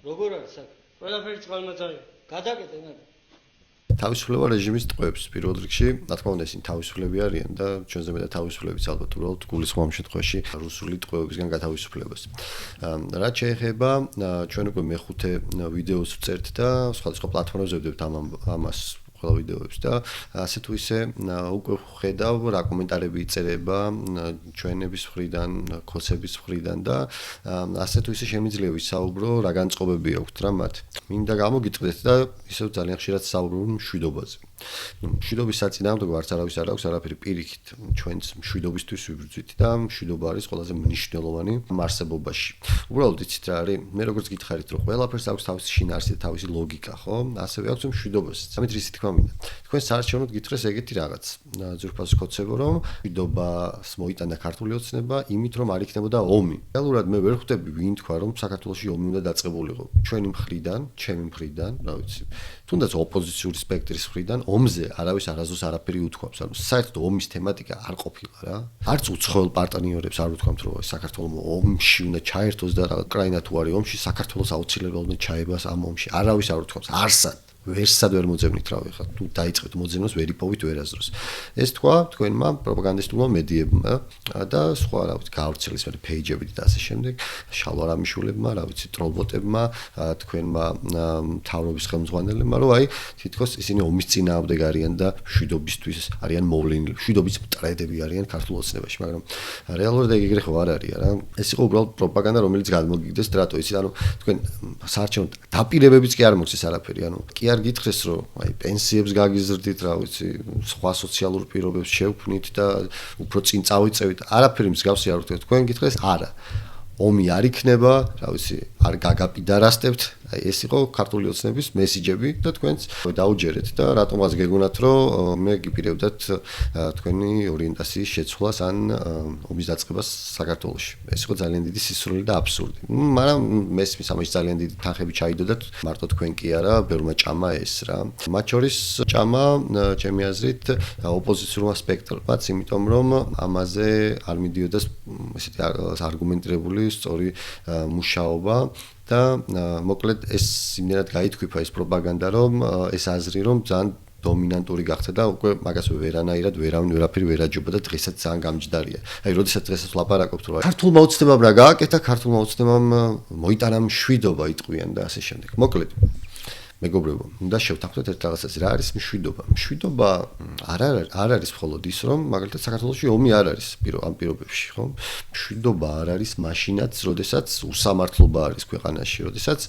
როგორ არის აქ? ყველაფერი წყალმაწარმოა. გადაკეთე მე. თავისუფლება რეჟიმის ტყვეებს პირველ რიგში, რა თქმა უნდა, ისინი თავისუფლები არიან და ჩვენზე მეტად თავისუფლებიც ალბათ უბრალოდ გულისხმობ ამ შემთხვევაში რუსული ტყვეებისგან გათავისუფლებას. რაც შეეხება ჩვენ უკვე მეხუთე ვიდეოს ვწერთ და სხვადასხვა პლატფორმებზე ვდებთ ამას ყველა ვიდეოებს და ასე თუ ისე უკვე ხედავ რა კომენტარები იწერება ჩვენების მხრიდან, ქოსების მხრიდან და ასე თუ ისე შემიძლია ვისაუბრო რა განწყობები აქვთ რა მათ. მინდა გამოგიტყდეთ და ისევ ძალიან ხშირად საუბრობ მშვიდობაზე. მშვიდობის საწინააღმდეგო არც არავის არ აქვს არაფერი პირიქით ჩვენს მშვიდობისთვის ვიბრძვით და მშვიდობა არის ყველაზე მნიშვნელოვანი არსებობაში. უბრალოდ იცით რა არის? მე როგორც გითხარით რომ ყველაფერს აქვს თავისი შინაარსი და თავისი ლოგიკა, ხო? ასევე აქვს მშვიდობასაც. ამით რისი თქმა მინდა. თქვენ საარჩევნოდ გითხრეს ეგეთი რაღაც. ძვირფას ვქოცებო რომ მშვიდობას მოიტანა ქართული ოცნება იმით რომ არ იქნებოდა ომი. რეალურად მე ვერ ხვდები ვინ თქვა რომ საქართველოში ომი უნდა დაწყებულიყო. ჩვენი მხრიდან, ჩემი მხრიდან, რა ვიცი. თუნდაც ოპოზიციური სპექტრის მხრიდან ომზე არავის არასდროს არაფერი უთქვამს. ანუ საერთოდ ომის თემატიკა არ ყოფილა რა. არც უცხოელ პარტნიორებს არ უთქვამთ რომ საქართველოს ომში უნდა ჩაერთოს და უკრაინა თუ არის ომში, საქართველოს აუცილებლად უნდა ჩაებას ამ ომში. არავის არ უთქვამს. არსად ვერსად ვერ მოძებნით რა ვიხარ. თუ დაიწყებთ მოძებნოს ვერ იპოვით ვერასდროს. ეს თქვა თქვენმა პროპაგანდისტულმა მედიებმა და სხვა რა ვიცი გავრცელის მე პეიჯებით და ასე შემდეგ შალვა რამიშულებმა, რა ვიცი ტროლბოტებმა, თქვენმა მთავრობის ხელმძღვანელებმა, რომ აი თითქოს ისინი ომის წინააღმდეგ არიან და მშვიდობისთვის არიან მოვლენილი. მშვიდობის მტრედები არიან ქართულ ოცნებაში, მაგრამ რეალურად ეგრე ხო არ არის რა. ეს იყო უბრალოდ პროპაგანდა, რომელიც გადმოგიგდეს რატო იცით, ანუ თქვენ საარჩევნო დაპირებებიც კი არ მოხდეს არაფერი, ანუ კი არ გითხრეს რომ აი პენსიებს გაგიზრდით, რა ვიცი, სხვა სოციალურ პირობებს შევქმნით და უფრო წინ წავიწევით. არაფერი მსგავსი არ ვთქვით. თქვენ გითხრეს არა. ომი არ იქნება, რა ვიცი, არ გაგაპიდარასტებთ. აი ეს იყო ქართული ოცნების მესიჯები და თქვენც დაუჯერეთ და რატომაც გეგონათ რომ მე გიპირებდათ თქვენი ორიენტაციის შეცვლას ან ომის დაწყებას საქართველოში. ეს იყო ძალიან დიდი სისულელი და აბსურდი. მაგრამ მესმის ამაში ძალიან დიდი თანხები ჩაიდოდათ, მარტო თქვენ კი არა, ბევრმა ჭამა ეს რა. მათ შორის ჭამა ჩემი აზრით ოპოზიციურმა სპექტრმაც, იმიტომ რომ ამაზე არ მიდიოდა ესეთი არგუმენტირებული სწორი მუშაობა. და მოკლედ ეს იმდენად გაითქვიფა ეს პროპაგანდა რომ ეს აზრი რომ ძალიან დომინანტური გახდა და უკვე მაგას ვერანაირად ვერაფერი ვერ აჯობა და დღესაც ძალიან გამჯდარია. აი, როდესაც დღესაც ვლაპარაკობთ რომ ქართულმა ოცნებამ რა გააკეთა, ქართულმა ოცნებამ მოიტანა მშვიდობა იტყვიან და ასე შემდეგ. მოკლედ მეგობრებო, უნდა შევთანხმდეთ ერთ რაღაცას, რა არის მშვიდობა? მშვიდობა არ არის მხოლოდ ის, რომ მაგალითად საქართველოში ომი არ არის ამ პირობებში, ხო? მშვიდობა არ არის მაშინაც, როდესაც უსამართლობა არის ქვეყანაში, როდესაც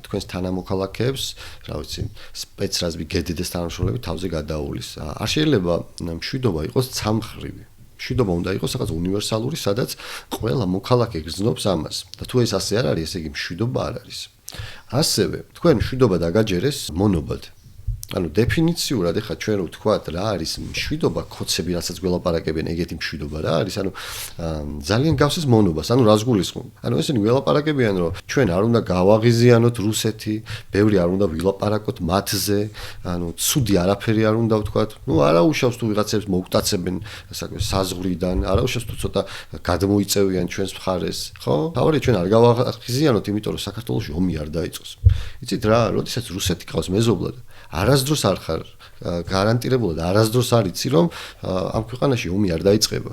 თქვენს თანამოქალაქეებს, რა ვიცი, სპეცრაზმი გედედეს თანამშრომლები თავზე გადაუვლის. არ შეიძლება მშვიდობა იყოს ცამხრივი. მშვიდობა უნდა იყოს რაღაც უნივერსალური, სადაც ყველა მოქალაქე გრძნობს ამას. და თუ ეს ასე არ არის, ესე იგი მშვიდობა არ არის. ასევე თქვენ მშვიდობა დაგაჯერეს მონობად. ანუ დეფინიციურად ეხლა ჩვენ რო ვთქვათ რა არის მშვიდობა, ქოცები რასაც გველაპარაკებენ ეგეთი მშვიდობა რა არის, ანუ ძალიან გავსეს მონობას, ანუ რას გულისხმობ? ანუ ესენი გველაპარაკებიან რომ ჩვენ არ უნდა გავაღიზიანოთ რუსეთი, ბევრი არ უნდა ვილაპარაკოთ მათზე, ანუ ცუდი არაფერი არ უნდა ვთქვათ. ნუ არა უშავს თუ ვიღაცებს მოგვტაცებენ საზღვრიდან, არა უშავს თუ ცოტა გადმოიწევიან ჩვენს მხარეს, ხო? თავარი ჩვენ არ გავაღიზიანოთ, იმიტომ რომ საქართველოში ომი არ დაიწყოს. იცით რა, როდესაც რუსეთი ყავს მეზობლად არასდროს არ ხარ გარანტირებულად არასდროს არ იცი რომ ამ ქვეყანაში ომი არ დაიწყება.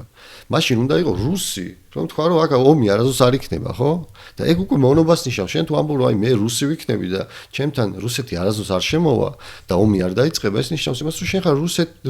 მაშინ უნდა იყო რუსი, რომ თქვა რომ აქ ომი არასდროს არ იქნება, ხო? და ეგ უკვე მონობას ნიშნავს. შენ თუ ამბობ რომ აი მე რუსი ვიქნები და ჩემთან რუსეთი არასდროს არ შემოვა და ომი არ დაიწყება, ეს ნიშნავს იმას რომ შენ ხარ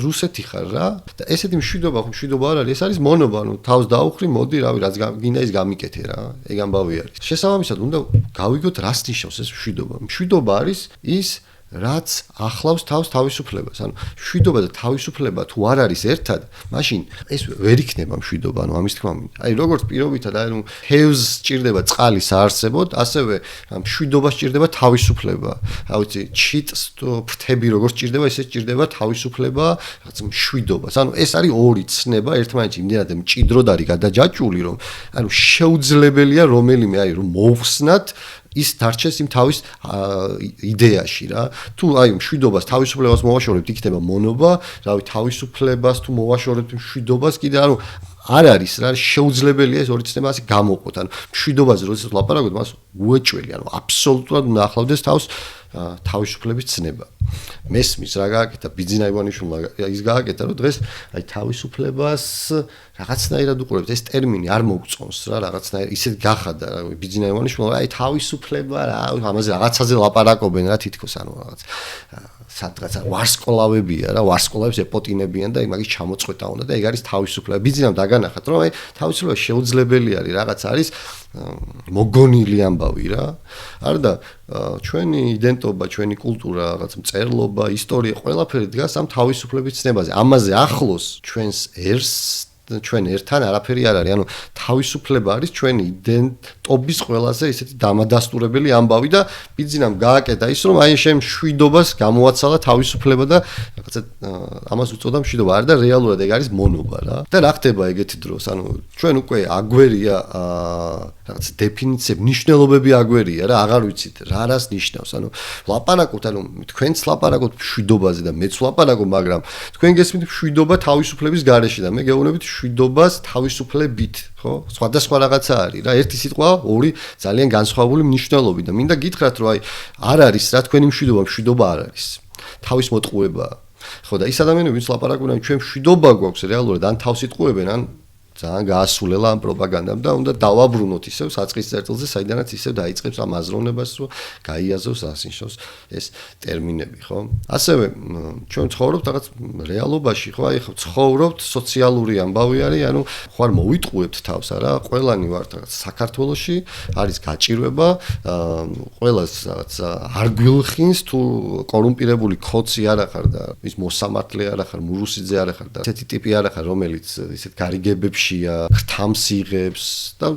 რუსეთი ხარ რა. და ესეთი მშვიდობა არ არის, ეს არის მონობა, ну თავს დაუხრი, მოდი რავი რაც გინდა ის გამიკეთე რა. ეგ ამბავი არის. შესაბამისად უნდა გავიგოთ რას ნიშნავს ეს მშვიდობა. მშვიდობა არის ის რაც ახლავს თავს თავისუფლებას. ანუ მშვიდობა და თავისუფლება თუ არ არის ერთად, მაშინ ეს ვერ იქნება მშვიდობა, ანუ ამის თქმა მინდა. აი როგორც პირობითად, აი ნუ ჰევს სჭირდება წყალი საარსებოდ, ასევე მშვიდობა სჭირდება თავისუფლება. რა ვიცი, ჩიტს ფრთები როგორც სჭირდება, ესე სჭირდება თავისუფლება, რაც მშვიდობას. ანუ ეს არის ორი ცნება ერთმანეთში იმდენად მჭიდროდ არის გადაჯაჭვული, რომ ანუ შეუძლებელია რომელიმე აი რომ მოვხსნათ ის დარჩეს იმ თავის იდეაში რა. თუ აი მშვიდობას თავისუფლებას მოვაშორებთ, იქნება მონობა, რავი, თავისუფლებას თუ მოვაშორებთ მშვიდობას, კიდე ანუ არ არის რა შეუძლებელია ეს ორი ცნება ასე გამოყოთ. ანუ მშვიდობაზე როდესაც ვლაპარაკობთ, მას უეჭველი, ანუ აბსოლუტურად უნდა ახლავდეს თავს თავისუფლების ცნება. მესმის რა გააკეთა ბიძინა ივანიშვილმა ის გააკეთა რომ დღეს აი თავისუფლებას რაღაცნაირად უყურებთ ეს ტერმინი არ მოგწონს რა რაღაცნაირად ისეთ გახადა რა ბიძინა ივანიშვილმა აი თავისუფლება რა ამაზე რაღაცაზე ლაპარაკობენ რა თითქოს ანუ რაღაც სადღაც ვარსკვლავებია რა ვარსკვლავებს ეპოტინებიან და იმაგის ჩამოწყვეტა უნდა და ეგ არის თავისუფლება ბიძინამ დაგანახათ რომ აი თავისუფლება შეუძლებელი არის რაღაც არის მოგონილი ამბავი რა არა და ჩვენი იდენტობა ჩვენი კულტურა რაღაც მწერლობა ისტორია ყველაფერი დგას ამ თავისუფლების ცნებაზე ამაზე ახლოს ჩვენს ერს ჩვენ ერთან არაფერი არ არის ანუ თავისუფლება არის ჩვენი იდენტობის ყველაზე ისეთი დამადასტურებელი ამბავი და ბიძინამ გააკეთა ის რომ აი შენ მშვიდობას გამოაცალა თავისუფლება და რაღაცა ამას უწოდა მშვიდობა არ და რეალურად ეგ არის მონობა რა და რა ხდება ეგეთი დროს ანუ ჩვენ უკვე აგვერია რაღაც დეფინიციები ნიშნულობები აგვერია რა აღარ ვიცით რა რას ნიშნავს ანუ ლაპარაკობთ ანუ თქვენც ლაპარაკობთ მშვიდობაზე და მეც ლაპარაკობ მაგრამ თქვენ გესმით მშვიდობა თავისუფლების გარეშე და მე გეუბნებით მშვიდობას თავისუფლებით ხო სხვადასხვა რაღაცა არის რა ერთი სიტყვა ორი ძალიან განსხვავებული მნიშვნელობით და მინდა გითხრათ რომ აი არ არის რა თქვენი მშვიდობა არ არის თავის მოტყუებაა ხო და ის ადამიანები ვინც ლაპარაკობენ ჩვენ მშვიდობა გვაქვს რეალურად ან თავს იტყუებენ ან ძალიან გაასულელა ამ პროპაგანდამ და უნდა დავაბრუნოთ ისევ საწყის წერტილზე საიდანაც ისევ დაიწყებს ამ აზროვნებას რომ გაიაზროს ასნიშნავს ეს ტერმინები ხო ასევე ჩვენ ცხოვრობთ რაღაც რეალობაში ხო აი ხო ცხოვრობთ სოციალური ამბავი არის ანუ ხო არ მოვიტყუებთ თავს არა ყველანი ვართ რაღაც საქართველოში არის გაჭირვება ყველას რაღაც არ გვილხინს თუ კორუმპირებული ქოცი არ ახარ და ის მოსამართლე არ ახარ მურუსიძე არ ახარ და ესეთი ტიპი არ ახარ რომელიც ისეთ გარიგებებში ხრთამს იღებს და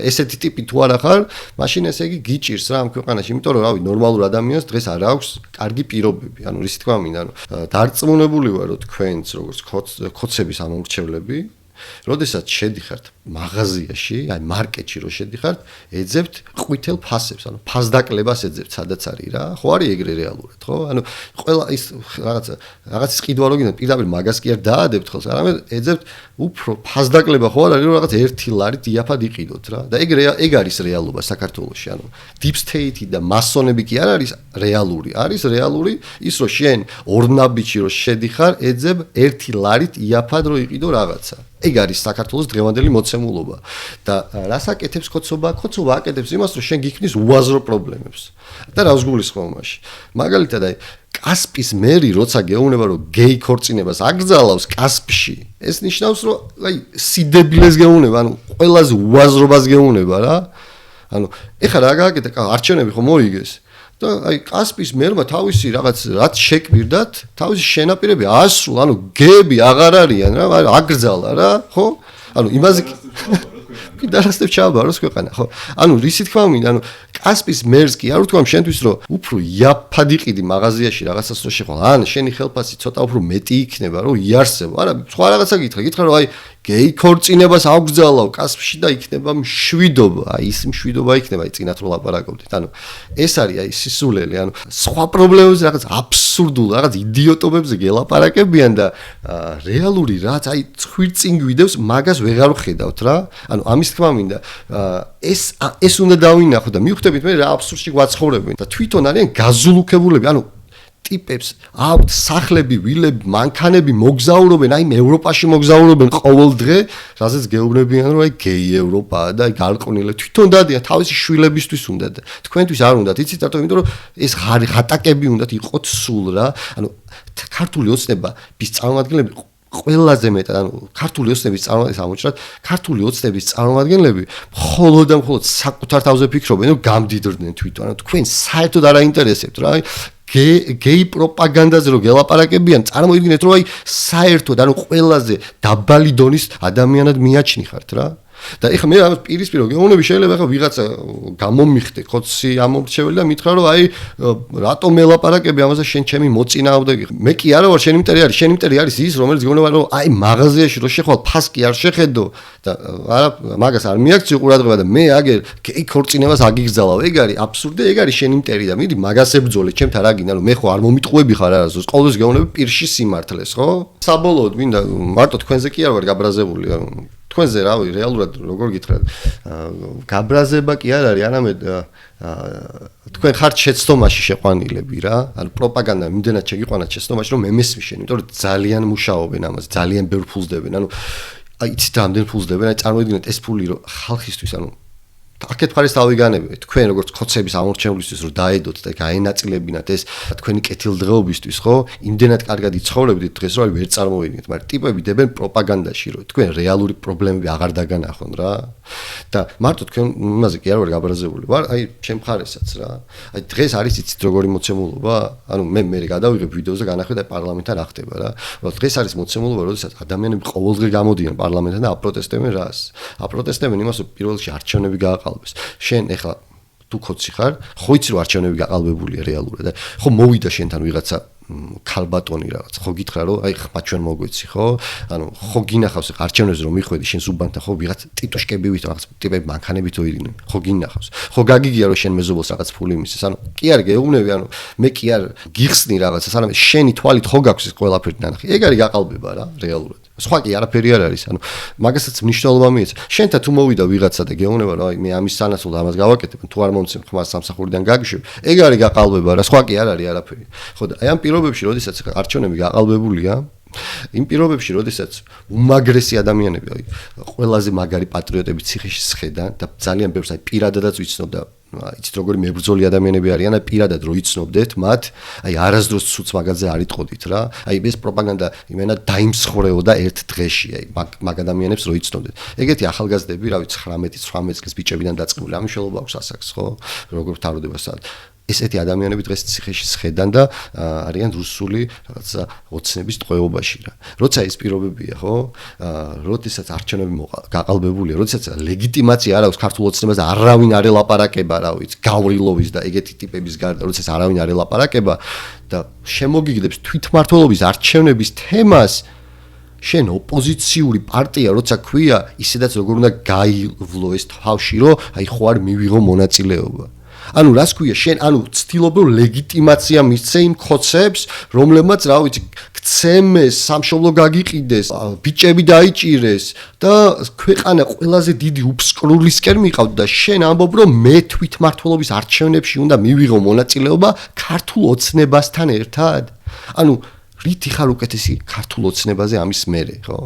ესეთი ტიპი თუ არ ახარ, მაშინ ესე იგი გიჭირს რა ამ ქვეყანაში, იმიტომ რომ რავი, ნორმალურ ადამიანს დღეს არ აქვს კარგი პირობები. ანუ რისი თქვა მინდა, ანუ დარწმუნებული ვარ, რომ თქვენც როგორც ქოცების ამომრჩევლები, როდესაც შედიხართ მაღაზიაში, აი მარკეტში რო შედიხართ, ეძებთ ყვითელ ფასებს, ანუ ფასდაკლებას ეძებთ, სადაც არის რა. ხო არის ეგრე რეალურად, ხო? ანუ ყველა ის რაღაც ყიდვა რო გინდათ, პირდაპირ მაგას კი არ დაადებთ ხელს, არამედ ეძებთ უფრო ფასდაკლება ხო არ არის, რომ რაღაც ერთი ლარით იაფად იყიდოთ რა. და ეგ არის რეალობა საქართველოში, ანუ deep state და მასონები კი არ არის რეალური, არის რეალური ის რომ შენ ორნაბიჯი რო შედიხარ, ეძებ ერთი ლარით იაფად რო იყიდო რაღაცა. ეგ არის საქართველოს დღევანდელი მოცემულობა და რას აკეთებს ქოცობა აკეთებს იმას რომ შენ გიქნის უაზრო პრობლემებს და რას გულისხმობ მაშინ მაგალითად აი კასპის მერი როცა გეუბნება რომ გეი ქორწინებას აკრძალავს კასპში ეს ნიშნავს რომ აი სიდებილეს გეუბნება ანუ ყველაზე უაზრობას გეუბნება რა ანუ ეხლა რა გააკეთა არჩევნები ხო მოიგეს და აი კასპის მერმა თავისი რაღაც რაც შეკვირდათ თავისი შენაპირები ასრულ ანუ გეები აღარ არიან რა აკრძალა რა ხო ანუ იმაზე კი დარასტებ ჩააბაროს ქვეყანა ხო ანუ რისი თქვა მინდა ანუ კასპის მერს კი არ ვთქვამ შენთვის რომ უფრო იაფად იყიდი მაღაზიაში რაღაცას რო შეხვალ ან შენი ხელფასი ცოტა უფრო მეტი იქნება რომ იარსებო არა სხვა რაღაცა გითხრა რომ აი გეი ქორწინებას აკრძალავ კასპში და იქნება მშვიდობა აი ის მშვიდობა იქნება აი წინათ რო ლაპარაკობდით ანუ ეს არის აი სისულელი ანუ სხვა პრობლემებზე რაღაც აბსურდულ რაღაც იდიოტობებზე გელაპარაკებიან და რეალური რაც აი ცხვირწინ გვიდევს მაგას ვეღარ ვხედავთ რა ანუ ამის თქმა მინდა ეს უნდა დავინახო და მივხვდებით მე რა აბსურდში გვაცხოვრებენ და თვითონ არიან გაზულუქებულები ანუ ტიპებს აქვთ სახლები, ვილები, მანქანები მოგზაურობენ, აი ევროპაში მოგზაურობენ ყოველ დღე, რაზეც გეუბნებიან რომ აი გეი ევროპაა და აი გარყვნილე თვითონ დადიან თავისი შვილებისთვის უნდა და თქვენთვის არ უნდათ, იცით რატომ? იმიტომ რომ ეს ღატაკები უნდათ იყოთ სულ რა. ანუ ქართული ოცნების წარმომადგენლები ყველაზე მეტად ანუ ქართული ოცნების წარმომადგენლებს ამოჭრათ ქართული ოცნების წარმომადგენლები მხოლოდ და მხოლოდ საკუთარ თავზე ფიქრობენ რომ გამდიდრდნენ თვითონ ანუ თქვენ საერთოდ არ აინტერესებთ რა გეი პროპაგანდაზე რო გელაპარაკებიან წარმოიდგინეთ რომ აი საერთოდ ანუ ყველაზე დაბალი დონის ადამიანად მიაჩნიხართ რა და ეხლა მე რაღაც პირისპირო გეუბნები შეიძლება ეხლა ვიღაცა გამომიხდე ხოცი ამომრჩეველი და მითხრა რომ აი რატომ მელაპარაკები ამაზე შენ ჩემი მოწინააღმდეგე მე კი არა ვარ შენი მტერი არის შენი მტერი არის ის რომელიც გეუბნება რომ აი მაღაზიაში რო შეხვალ ფასკი არ შეხედო და არა მაგას არ მიაქცი ყურადღება და მე აგერ გეი ქორწინებას აგიგზალავ ეგ არის აბსურდი ეგ არის შენი მტერი და მიდი მაგას ებძოლე ჩემთან რა გინდა რომ მე ხო არ მომიტყუები ხარ არასდროს ყოველთვის გეუბნები პირში სიმართლეს ხო საბოლოოდ მინდა მარტო თქვენზე კი არ ვარ გაბრაზებული თქვენზე რავი რეალურად როგორ გითხრათ გაბრაზება კი არ არის არამედ თქვენ ხართ შეცდომაში შეყვანილები რა ანუ პროპაგანდა იმდენად შეგიყვანათ შეცდომაში რომ მე მესმიშენ იმიტომ რომ ძალიან მუშაობენ ამაზე ძალიან ბევრ ფულს დებენ ანუ აი იცით რამდენ ფულს დებენ აი წარმოიდგინეთ ეს ფული რომ ხალხისთვის ანუ აქეთ მხარეს დავიგანებთ თქვენ როგორც ხოცების ამორჩევლისთვის რომ დაედოთ და გაენაწილებინათ ეს თქვენი კეთილდღეობისთვის ხო იმდენად კარგად იცხოვრებდით დღეს რომ ვერ წარმოიდგინეთ მაგრამ ტიპები დებენ პროპაგანდაში რომ თქვენ რეალური პრობლემები აღარ დაგანახონ რა და მარტო თქვენ იმაზე კი არ ვარ გაბრაზებული ვარ აი ჩემ მხარესაც რა აი დღეს არის იცით როგორი მოცემულობა ანუ მე გადავიღებ ვიდეოზე განახვიდე პარლამენტთან რა ხდება რა დღეს არის მოცემულობა როდესაც ადამიანები ყოველდღე გამოდიან პარლამენტთან და აპროტესტებენ რას აპროტესტებენ იმას რომ პირველ რიგში არჩევნები გააყალბეს შენ ეხლა თუ ხოცი ხარ ხო იცი რომ არჩევნები გაყალბებულია რეალურად და ხო მოვიდა შენთან ვიღაცა ქალბატონი რაღაც ხო გითხრა რომ აი ხმა ჩვენ მოგვეცი ხო ანუ ხო გინახავს არჩევნებზე რომ მიხვედი შენ ზუბანთან ხო ვიღაც ტიტუშკები ვით რაღაც ტიპები მანქანებით ოირინე ხო გინახავს ხო გაგიგია რომ შენ მეზობელს რაღაც ფული მისცეს ანუ კი არ გეუბნები ანუ მე კი არ გიხსნი რაღაცას არამედ შენი თვალით ხო გაქვს ეს ყველაფერი ნანახი ეგ არის გაყალბება რა რეალურად სხვა კი არაფერი არ არის ანუ მაგასაც მნიშვნელობა მიეცა შენთან თუ მოვიდა ვიღაცა და გეუბნება რომ აი მე ამის სანაცვლოდ ამას გავაკეთებ თუ არ მომცემ ხმას სამსახურიდან გაგიშვებ ეგ არის გაყალბება რა სხვა კი არ არის არაფერი ხო და აი ამ პირობებში როდესაც არჩევნები გაყალბებულია იმ პირობებში როდესაც უმაგრესი ადამიანები აი ყველაზე მაგარი პატრიოტები ციხეში სხედან და ძალიან ბევრს აი პირადადაც ვიცნობ და იცით როგორი მებრძოლი ადამიანები არიან და პირადად რო იცნობდეთ მათ აი არასდროს ცუც მაგაზე არ იტყოდით რა აი ეს პროპაგანდა იმენა დაიმსხვრეოდა ერთ დღეში აი მაგ ადამიანებს რო იცნობდეთ ეგეთი ახალგაზრდები რავი 19-18 წლის ბიჭებიდან დაწყებული ამის შელობა აქვს ასაკს ხო როგორ თავროდება სად ესეთი ადამიანები დღეს ციხეში სხედან და არიან რუსული რაღაცა ოცნების ტყვეობაში რა. როცა ეს პირობებია, ხო? როდესაც არჩევნები გაყალბებულია, როდესაც ლეგიტიმაცია არ აქვს ქართულ ოცნებას და არავინ არ ელაპარაკება, რა ვიცი, გავრილოვის და ეგეთი ტიპების გარდა, როდესაც არავინ არ ელაპარაკება და შემოგიგდებს თვითმმართველობის არჩევნების თემას შენ ოპოზიციური პარტია როცა ქვია, ისედაც როგორ უნდა გაივლო ეს თავში, რომ აი ხო არ მივიღო მონაწილეობა. ანუ რას ქვია შენ ანუ ცდილობ რომ ლეგიტიმაცია მისცე იმ ხოცებს რომლებმაც რა ვიცი გცემეს სამშობლო გაგიყიდეს ბიჭები დაიჭირეს და ქვეყანა ყველაზე დიდი უფსკრულისკენ მიყავდა და შენ ამბობ რომ მე თვითმმართველობის არჩევნებში უნდა მივიღო მონაწილეობა ქართულ ოცნებასთან ერთად ანუ რითი ხარ უკეთესი ქართულ ოცნებაზე ამის მერე ხო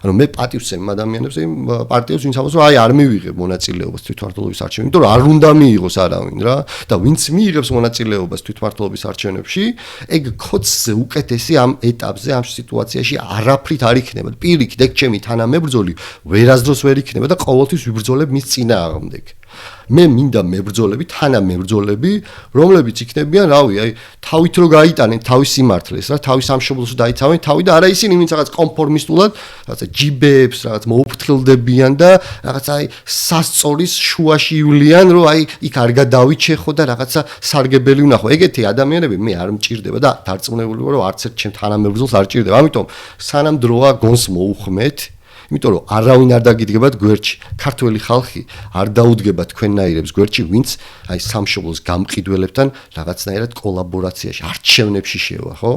ანუ მე პატივს ვცემ ადამიანებს იმ პარტიებს ვინც ამბობს რომ აი არ მივიღებ მონაწილეობას თვითმმართველობის არჩევნებში იმიტომ რომ არ უნდა მიიღოს არავინ რა და ვინც მიიღებს მონაწილეობას თვითმმართველობის არჩევნებში ეგ ხოცზე უკეთესი ამ ეტაპზე ამ სიტუაციაში არაფრით არ იქნება პირიქით ეგ ჩემი თანამებრძოლი ვერასდროს ვერ იქნება და ყოველთვის ვიბრძოლებ მის წინააღმდეგ მე მინდა მებრძოლები, თანამებრძოლები, რომლებიც იქნებიან, რავი, აი, თავით რო გაიტანენ თავის სიმართლეს, რა, თავის სამშობლოს დაიცავენ, თავი და არა ისინი, ვინც რაღაც კონფორმისტულად, რაღაცა ჯიბებს, რაღაც მოუფრთხილდებიან და რაღაც აი სასწორის შუაში ივლიან, რომ აი იქ არ გადავიჩეხო და რაღაცა სარგებელი ვნახო. ეგეთი ადამიანები მე არ მჭირდება და დარწმუნებული ვარ, რომ არც ერთ ჩემ თანამებრძოლს არ ჭირდება. ამიტომ სანამ დროა გონს მოუხმეთ იმიტომ რომ არავინ არ დაგიდგებათ გვერდში ქართველი ხალხი არ დაუდგება თქვენნაირებს გვერდში ვინც აი სამშობლოს გამყიდველებთან რაღაცნაირად კოლაბორაციაში არჩევნებში შევა ხო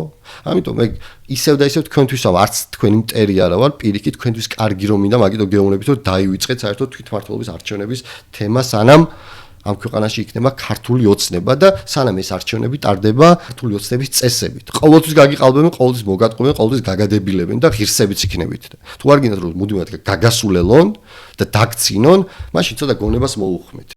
ამიტომ ეგ ისევ და ისევ თქვენთვისაა არც თქვენი მტერი არა ვარ პირიქით თქვენთვის კარგი რომ მინდა მაგითო გეუბნებით რომ დაივიწყეთ საერთოდ თვითმმართველობის არჩევნების თემა სანამ ამ ქვეყანაში იქნება ქართული ოცნება და სანამ ეს არჩევნები ტარდება ქართული ოცნების წესებით. ყოველთვის გაგიყალბებენ, ყოველთვის მოგატყობენ, ყოველთვის გაგადებილებენ და ღირსებიც იქნებით. თუ არ გინდათ რომ მუდმივად გაგასულელონ და დაგცინონ, მაშინ ცოტა გონებას მოუხმეთ.